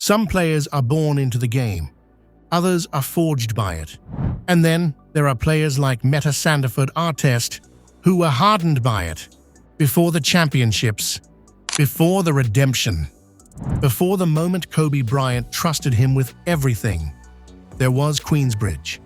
Some players are born into the game, others are forged by it. And then there are players like Metta Sandiford Artest who were hardened by it. Before the championships, before the redemption, before the moment Kobe Bryant trusted him with everything, there was Queensbridge,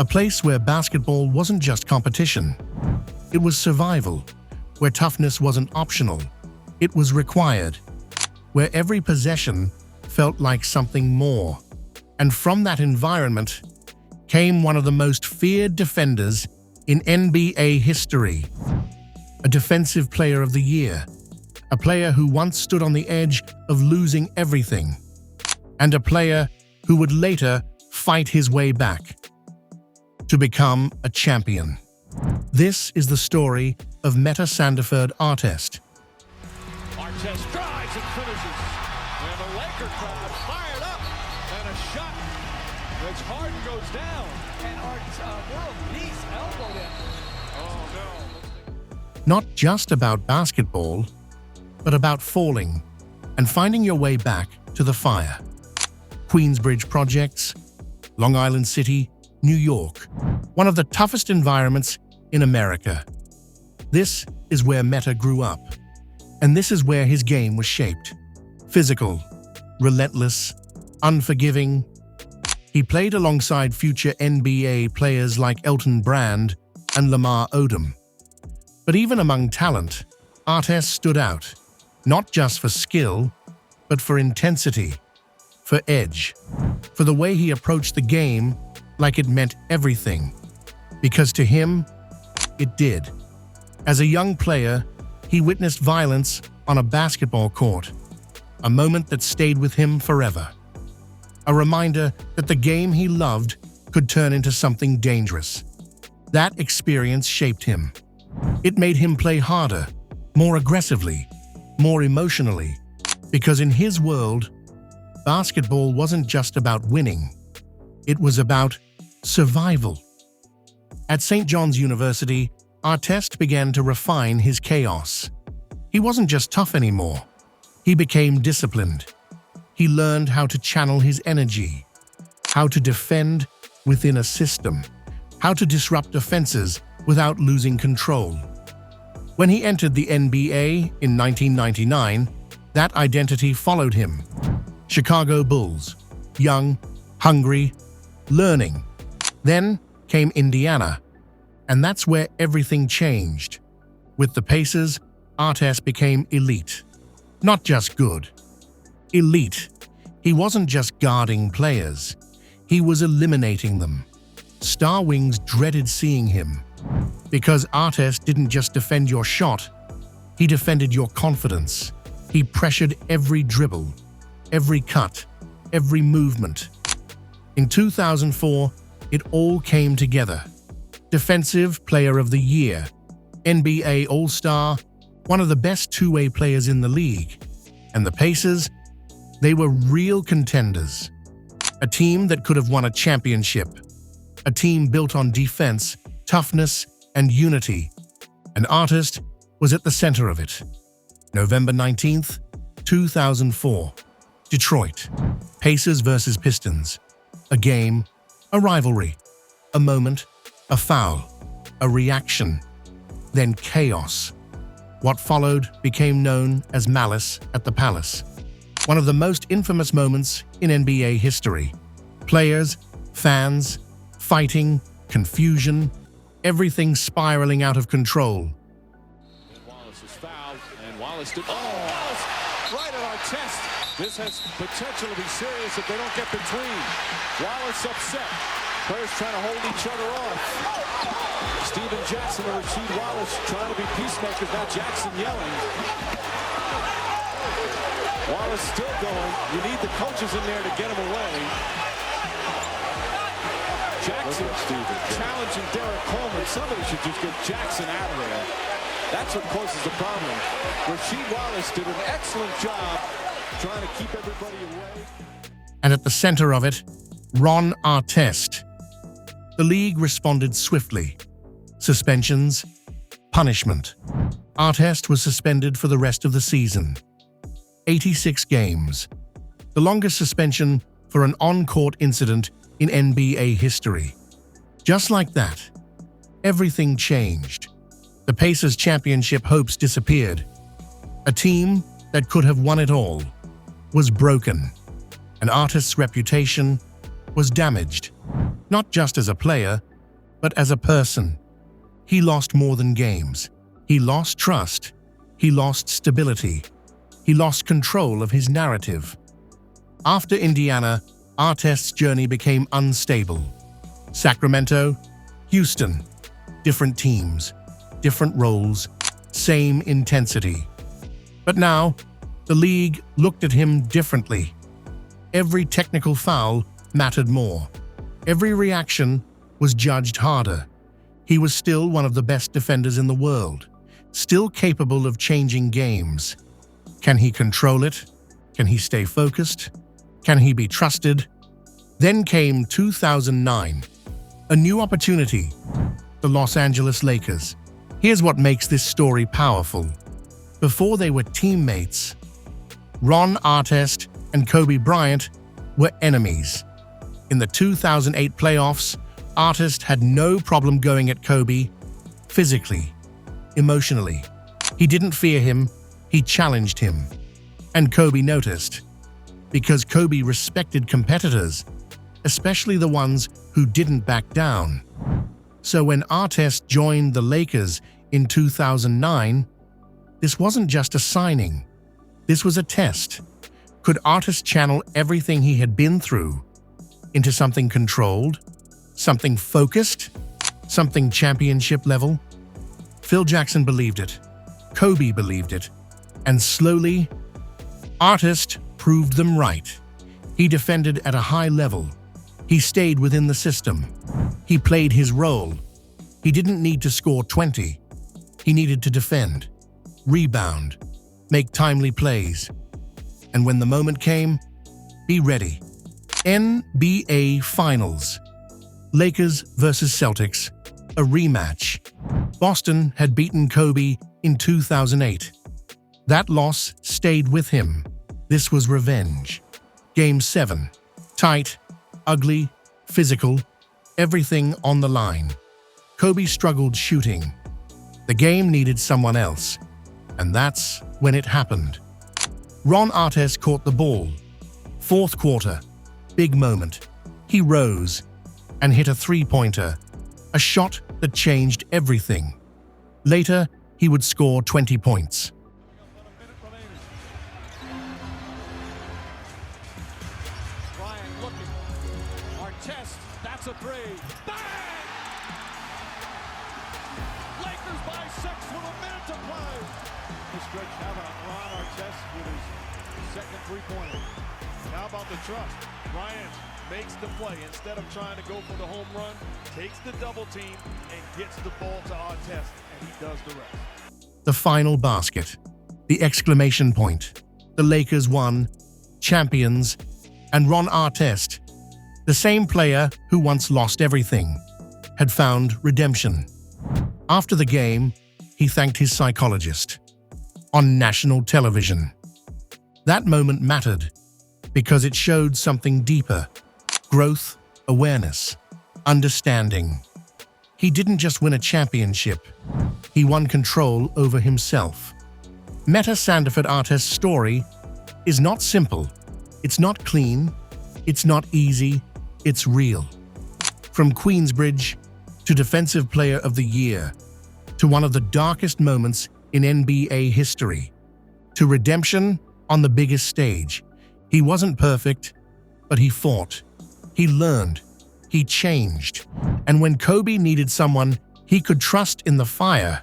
a place where basketball wasn't just competition. It was survival, where toughness wasn't optional, it was required, where every possession felt like something more. And from that environment came one of the most feared defenders in NBA history, a Defensive Player of the Year, a player who once stood on the edge of losing everything, and a player who would later fight his way back to become a champion. This is the story of Metta Sandiford Artest. Artest drives and finishes. And the Laker crowd fired up. And a shot as Harden goes down. And World Peace elbowed him. Oh, no. Not just about basketball, but about falling and finding your way back to the fire. Queensbridge projects, Long Island City, New York, one of the toughest environments in America. This is where Metta grew up, and this is where his game was shaped. Physical, relentless, unforgiving. He played alongside future NBA players like Elton Brand and Lamar Odom. But even among talent, Artest stood out, not just for skill, but for intensity, for edge, for the way he approached the game like it meant everything. Because to him, it did. As a young player, he witnessed violence on a basketball court, a moment that stayed with him forever. A reminder that the game he loved could turn into something dangerous. That experience shaped him. It made him play harder, more aggressively, more emotionally, because in his world, basketball wasn't just about winning. It was about survival. At St. John's University, Artest began to refine his chaos. He wasn't just tough anymore. He became disciplined. He learned how to channel his energy, how to defend within a system, how to disrupt offenses without losing control. When he entered the NBA in 1999, that identity followed him. Chicago Bulls, young, hungry, learning. Then came Indiana, and that's where everything changed. With the Pacers, Artest became elite. Not just good. Elite. He wasn't just guarding players. He was eliminating them. Star wings dreaded seeing him. Because Artest didn't just defend your shot, he defended your confidence. He pressured every dribble, every cut, every movement. In 2004, it all came together. Defensive Player of the Year, NBA All-Star, one of the best two-way players in the league. And the Pacers, they were real contenders. A team that could have won a championship. A team built on defense, toughness, and unity. And Artest was at the center of it. November 19th, 2004. Detroit. Pacers versus Pistons. A game, a rivalry, a moment, a foul, a reaction, then chaos. What followed became known as Malice at the Palace, one of the most infamous moments in NBA history. Players, fans, fighting, confusion, everything spiraling out of control. Wallace is fouled, and Wallace did. Oh, Wallace right at Artest. This has potential to be serious if they don't get between. Wallace upset. Players trying to hold each other off. Steven Jackson and Rasheed Wallace trying to be peacemakers. Now Jackson yelling. Wallace still going. You need the coaches in there to get him away. Jackson challenging Derek Coleman. Somebody should just get Jackson out of there. That's what causes the problem. Rasheed Wallace did an excellent job trying to keep everybody away. And at the center of it, Ron Artest. The league responded swiftly. Suspensions, punishment. Artest was suspended for the rest of the season. 86 games. the longest suspension for an on-court incident in NBA history. Just like that, everything changed. The Pacers' championship hopes disappeared. A team that could have won it all was broken, and Artest's reputation was damaged, not just as a player, but as a person. He lost more than games. He lost trust. He lost stability. He lost control of his narrative. After Indiana, Artest's journey became unstable. Sacramento, Houston, different teams, different roles, same intensity. But now, the league looked at him differently. Every technical foul mattered more. Every reaction was judged harder. He was still one of the best defenders in the world, still capable of changing games. Can he control it? Can he stay focused? Can he be trusted? Then came 2009, a new opportunity, the Los Angeles Lakers. Here's what makes this story powerful. Before they were teammates, Ron Artest and Kobe Bryant were enemies. In the 2008 playoffs, Artest had no problem going at Kobe physically, emotionally. He didn't fear him, he challenged him. And Kobe noticed, because Kobe respected competitors, especially the ones who didn't back down. So when Artest joined the Lakers in 2009, this wasn't just a signing. This was a test. Could Artest channel everything he had been through into something controlled, something focused, something championship level? Phil Jackson believed it. Kobe believed it. And slowly, Artest proved them right. He defended at a high level. He stayed within the system. He played his role. He didn't need to score 20. He needed to defend, rebound, make timely plays. And when the moment came, be ready. NBA Finals. Lakers versus Celtics. A rematch. Boston had beaten Kobe in 2008. That loss stayed with him. This was revenge. Game 7. Tight, ugly, physical, everything on the line. Kobe struggled shooting. The game needed someone else. And that's when it happened. Ron Artest caught the ball. Fourth quarter. Big moment. He rose and hit a three-pointer, a shot that changed everything. Later, he would score 20 points. Bryant looking. Artest, that's a three. Bang! Lakers by 6 with a minute to play. The stretch, how about Ron Artest with his second three-pointer? How about the trust? Bryant makes the play. Instead of trying to go for the home run, takes the double team and gets the ball to Artest, and he does the rest. The final basket. The exclamation point. The Lakers won, champions, and Ron Artest, the same player who once lost everything, had found redemption. After the game, he thanked his psychologist on national television. That moment mattered because it showed something deeper: growth, awareness, understanding. He didn't just win a championship, he won control over himself. Metta Sandiford Artest's story is not simple, it's not clean, it's not easy, it's real. From Queensbridge to Defensive Player of the Year, to one of the darkest moments in NBA history, to redemption on the biggest stage. He wasn't perfect, but he fought. He learned. He changed. And when Kobe needed someone he could trust in the fire,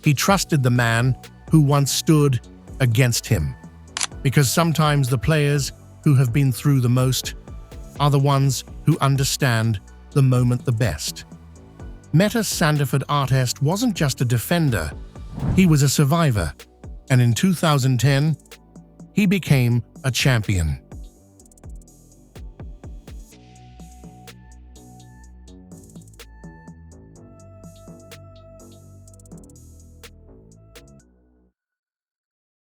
he trusted the man who once stood against him. Because sometimes the players who have been through the most are the ones who understand the moment the best. Metta Sandiford Artest wasn't just a defender, he was a survivor. And in 2010, he became a champion.